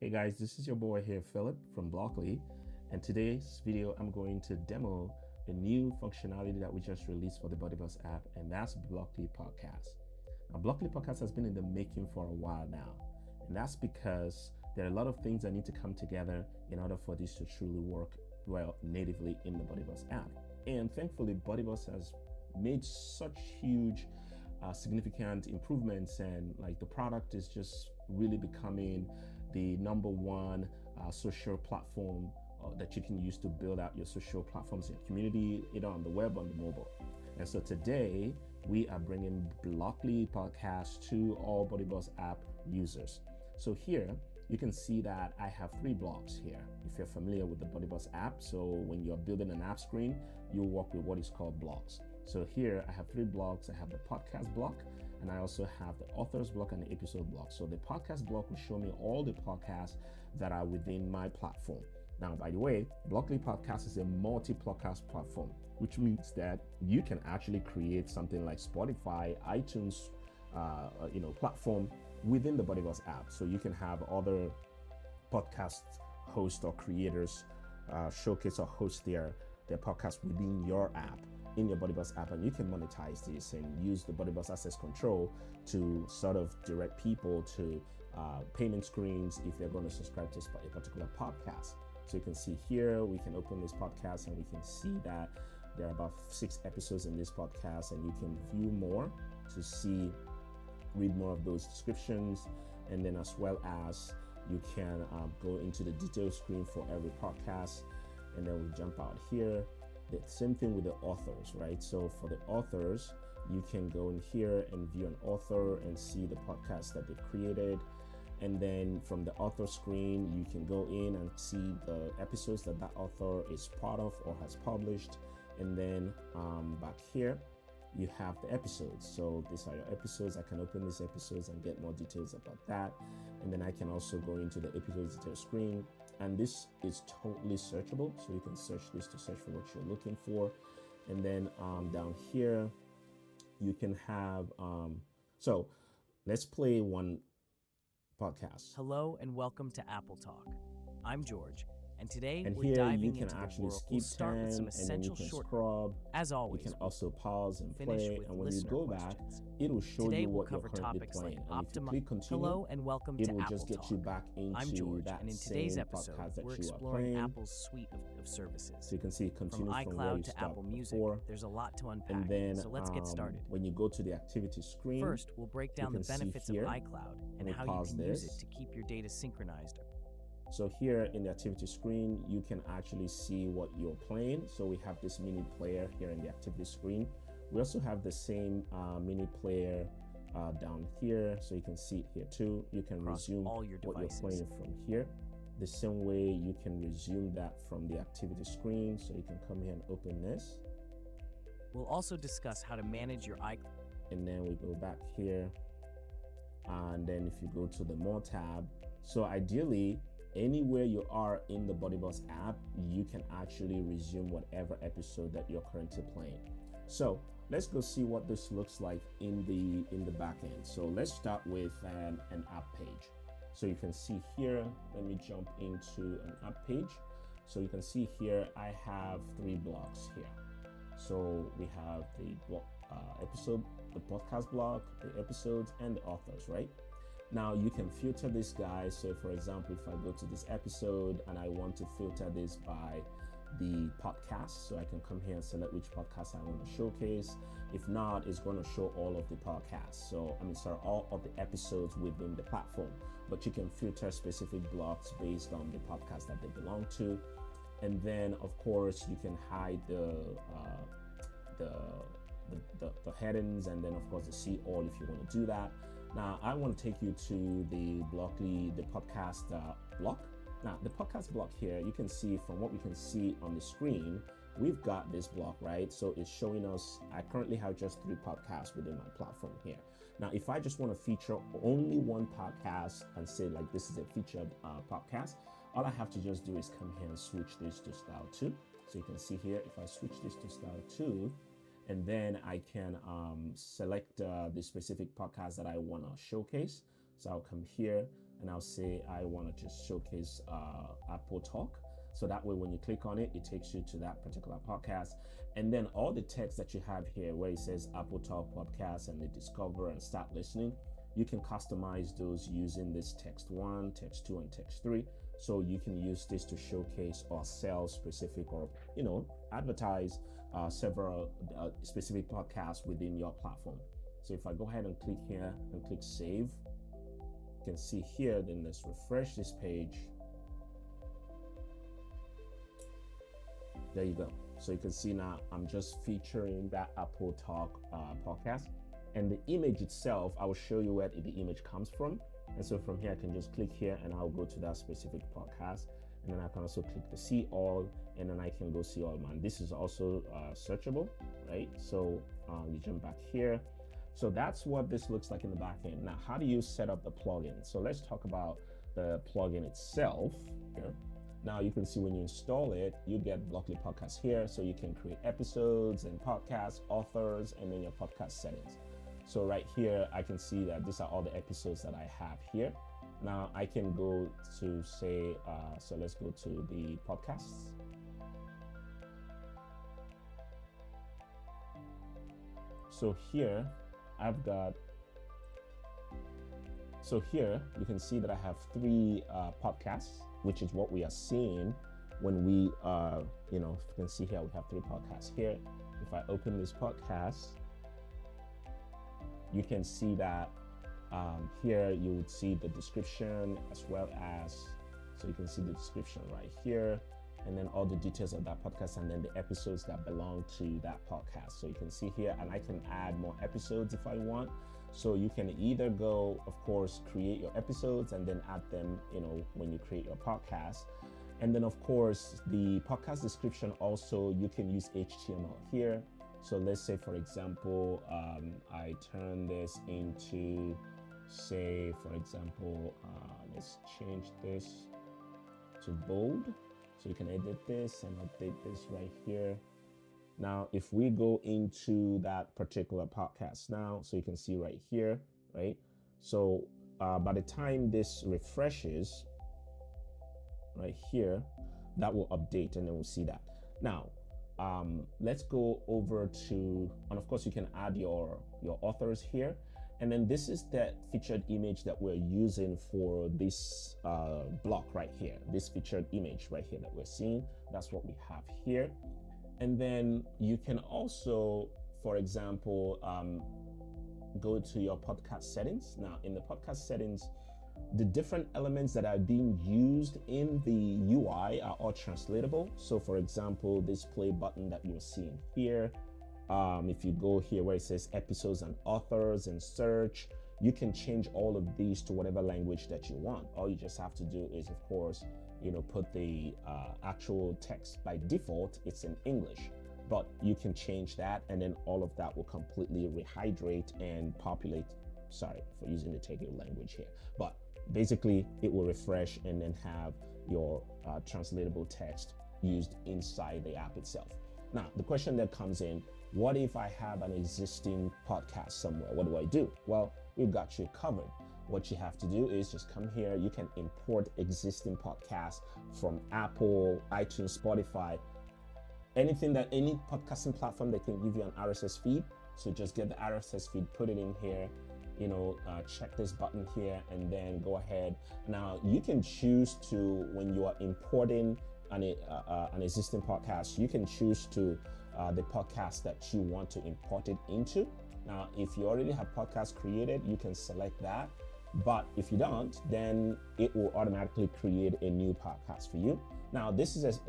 Hey guys, this is your boy here, Philip from Blockli, and today's video I'm going to demo a new functionality that we just released for the BuddyBoss app, and that's Blockli Podcast. Now, Blockli Podcast has been in the making for a while now, and that's because there are a lot of things that need to come together in order for this to truly work well natively in the BuddyBoss app. And thankfully, BuddyBoss has made such huge significant improvements, and like the product is just really becoming the number one social platform that you can use to build out your social platforms in your community, either on the web or on the mobile. And so today we are bringing Blockli Podcast to all BuddyBoss app users. So here you can see that I have 3 blocks here. If you're familiar with the BuddyBoss app, so when you're building an app screen, you work with what is called blocks. So here I have 3 blocks. I have the podcast block, and I also have the authors block and the episode block. So the podcast block will show me all the podcasts that are within my platform. Now, by the way, Blockli Podcast is a multi-podcast platform, which means that you can actually create something like Spotify, iTunes, platform within the BuddyBoss app. So you can have other podcast hosts or creators showcase or host their podcast within your app, in your BuddyBoss app, and you can monetize this and use the BuddyBoss access control to sort of direct people to payment screens if they're going to subscribe to a particular podcast. So you can see here, we can open this podcast and we can see that there are about 6 episodes in this podcast, and you can view more to read more of those descriptions, and then as well as you can go into the detail screen for every podcast, and then we jump out here. The same thing with the authors, right? So for the authors, you can go in here and view an author and see the podcast that they've created. And then from the author screen, you can go in and see the episodes that author is part of or has published. And then back here, you have the episodes. So these are your episodes. I can open these episodes and get more details about that. And then I can also go into the episodes detail screen. And this is totally searchable. So you can search this to search for what you're looking for. And then down here, you can have, so let's play one podcast. Hello and welcome to Apple Talk. I'm George, and today And we're here diving you can into the actually world. skip We'll start with some time, and then you essential can short. scrub. As always, You can also pause and finish play, with and when you listener go back, questions. it will show Today you we'll what you're cover currently topics playing. like And if you click continue, Hello and welcome it to will Apple just get Talk. you back I'm into George, that and in today's same episode, podcast that we're you are exploring playing. Apple's suite of services. So you can see continue from where iCloud you to stopped Apple Music, before. there's a lot to unpack. And then so let's get started. when you go to the activity screen, First, we'll break down the can see benefits here. of iCloud and me how you pause can use this. it to keep your data synchronized. So here in the activity screen, you can actually see what you're playing. So we have this mini player here in the activity screen. We also have the same mini player down here. So you can see it here too. You can Across resume all your what you're devices. playing from here. The same way you can resume that from the activity screen. So you can come here and open this. We'll also discuss how to manage your iCloud. And then we go back here. And then if you go to the More tab, so ideally, anywhere you are in the BuddyBoss app, you can actually resume whatever episode that you're currently playing. So let's go see what this looks like in the back end. So let's start with an app page. So you can see here, let me jump into an app page. So you can see here, I have 3 blocks here. So we have the episode, the podcast block, the episodes, and the authors, right? Now you can filter this guy. So for example, if I go to this episode and I want to filter this by the podcast, so I can come here and select which podcast I want to showcase. If not, it's going to show all of the podcasts. All of the episodes within the platform, but you can filter specific blocks based on the podcast that they belong to. And then of course you can hide the headings, and then of course the see all if you want to do that. Now I want to take you to the Blockli, the podcast block. Now the podcast block here, you can see from what we can see on the screen, we've got this block, right? So it's showing us, I currently have just 3 podcasts within my platform here. Now, if I just want to feature only one podcast and say like this is a featured podcast, all I have to just do is come here and switch this to style 2. So you can see here, if I switch this to style 2, and then I can select the specific podcast that I want to showcase. So I'll come here, and I'll say I want to just showcase Apple Talk. So that way, when you click on it, it takes you to that particular podcast. And then all the text that you have here, where it says Apple Talk Podcast and the discover and start listening, you can customize those using this text 1, text 2, and text 3. So you can use this to showcase or sell specific, or advertise several specific podcasts within your platform. So if I go ahead and click here and click save, you can see here, then let's refresh this page. There you go. So you can see now I'm just featuring that Apple Talk podcast, and the image itself, I will show you where the image comes from. And so from here, I can just click here and I'll go to that specific podcast. And then I can also click the see all, and then I can go see all man. This is also searchable, right? So you jump back here. So that's what this looks like in the back end. Now, how do you set up the plugin? So let's talk about the plugin itself here. Now you can see when you install it, you get Blockli Podcast here. So you can create episodes and podcasts, authors, and then your podcast settings. So right here, I can see that these are all the episodes that I have here. Now I can go to say, so let's go to the podcasts. So here you can see that I have 3 podcasts, which is what we are seeing when we, you can see here, we have 3 podcasts here. If I open this podcast, you can see that here you would see the description as well as, so you can see the description right here, and then all the details of that podcast, and then the episodes that belong to that podcast. So you can see here, and I can add more episodes if I want. So you can either go, of course, create your episodes and then add them, when you create your podcast. And then of course, the podcast description also, you can use HTML here. So let's say, for example, I turn this into, say, for example, let's change this to bold. So you can edit this and update this right here. Now, if we go into that particular podcast now, so you can see right here, right? So by the time this refreshes right here, that will update, and then we'll see that. Now, let's go over to, and of course you can add your authors here. And then this is that featured image that we're using for this block right here, this featured image right here that we're seeing. That's what we have here. And then you can also, for example, go to your podcast settings. Now in the podcast settings, the different elements that are being used in the UI are all translatable. So for example, this play button that you're seeing here, if you go here where it says episodes and authors and search, you can change all of these to whatever language that you want. All you just have to do is, of course, put the actual text. By default, it's in English, but you can change that, and then all of that will completely rehydrate and populate. Sorry for using the technical language here, but basically it will refresh and then have your translatable text used inside the app itself. Now, the question that comes in, what if I have an existing podcast somewhere? What do I do? Well, we've got you covered. What you have to do is just come here. You can import existing podcasts from Apple, iTunes, Spotify, any podcasting platform that can give you an RSS feed. So just get the RSS feed, put it in here, check this button here, and then go ahead. Now you can choose to, when you are importing an existing podcast, you can choose to the podcast that you want to import it into. Now, if you already have podcasts created, you can select that. But if you don't, then it will automatically create a new podcast for you. Now, this is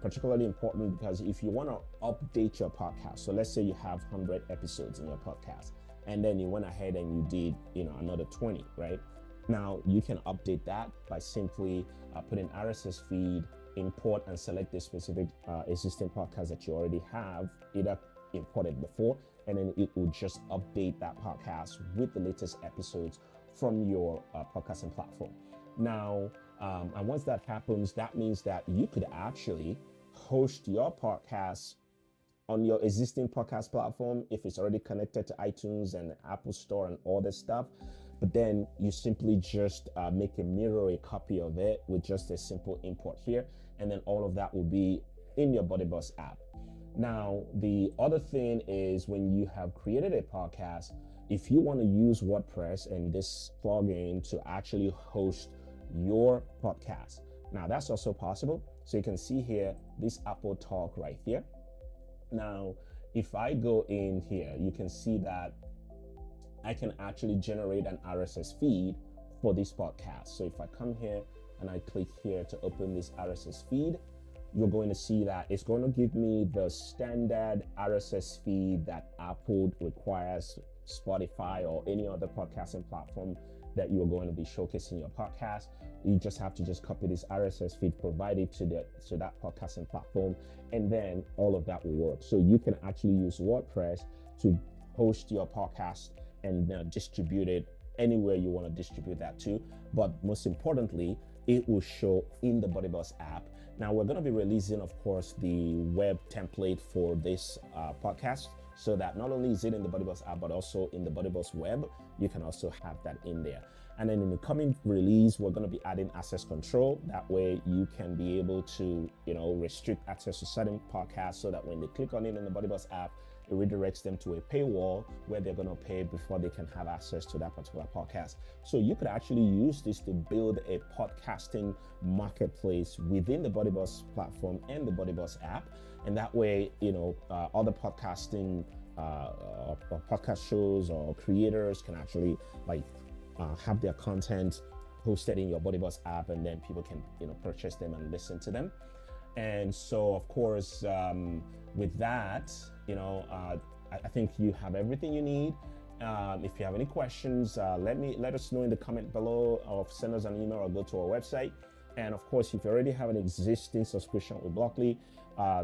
particularly important because if you want to update your podcast, so let's say you have 100 episodes in your podcast, and then you went ahead and you did, another 20, right? Now, you can update that by simply putting RSS feed, import and select the specific existing podcast that you already have either imported before, and then it will just update that podcast with the latest episodes from your podcasting platform. Now, and once that happens, that means that you could actually host your podcast on your existing podcast platform if it's already connected to iTunes and Apple Store and all this stuff. but then you simply just make a mirror, a copy of it with just a simple import here, and then all of that will be in your BuddyBoss app. Now, the other thing is when you have created a podcast, if you want to use WordPress and this plugin to actually host your podcast, now that's also possible. So you can see here, this Apple Talk right here. Now, if I go in here, you can see that I can actually generate an RSS feed for this podcast. So if I come here and I click here to open this RSS feed, you're going to see that it's going to give me the standard RSS feed that Apple requires, Spotify or any other podcasting platform that you're going to be showcasing your podcast. You just have to just copy this RSS feed provided to that podcasting platform, and then all of that will work. So you can actually use WordPress to host your podcast and distribute it anywhere you want to distribute that to. But most importantly, it will show in the BuddyBoss app. Now we're going to be releasing, of course, the web template for this podcast, so that not only is it in the BuddyBoss app, but also in the BuddyBoss web, you can also have that in there. And then in the coming release, we're going to be adding access control. That way you can be able to, restrict access to certain podcasts, so that when they click on it in the BuddyBoss app, it redirects them to a paywall where they're going to pay before they can have access to that particular podcast. So you could actually use this to build a podcasting marketplace within the BuddyBoss platform and the BuddyBoss app. And that way, other podcasting or podcast shows or creators can actually have their content hosted in your BuddyBoss app, and then people can purchase them and listen to them. And so, of course, with that, I think you have everything you need. If you have any questions, let us know in the comment below, or send us an email, or go to our website. And of course, if you already have an existing subscription with Blockli,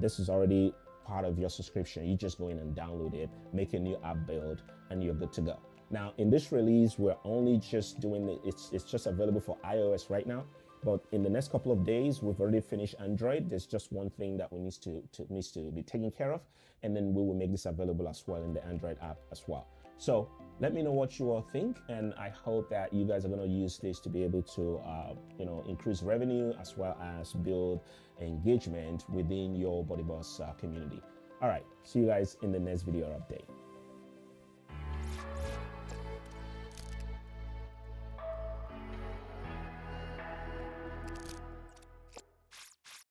this is already part of your subscription. You just go in and download it, make a new app build, and you're good to go. Now, in this release, we're only just doing it. It's just available for iOS right now. But in the next couple of days, we've already finished Android. There's just one thing that needs to be taken care of, and then we will make this available as well in the Android app as well. So let me know what you all think, and I hope that you guys are going to use this to be able to, increase revenue as well as build engagement within your BuddyBoss community. All right, see you guys in the next video update.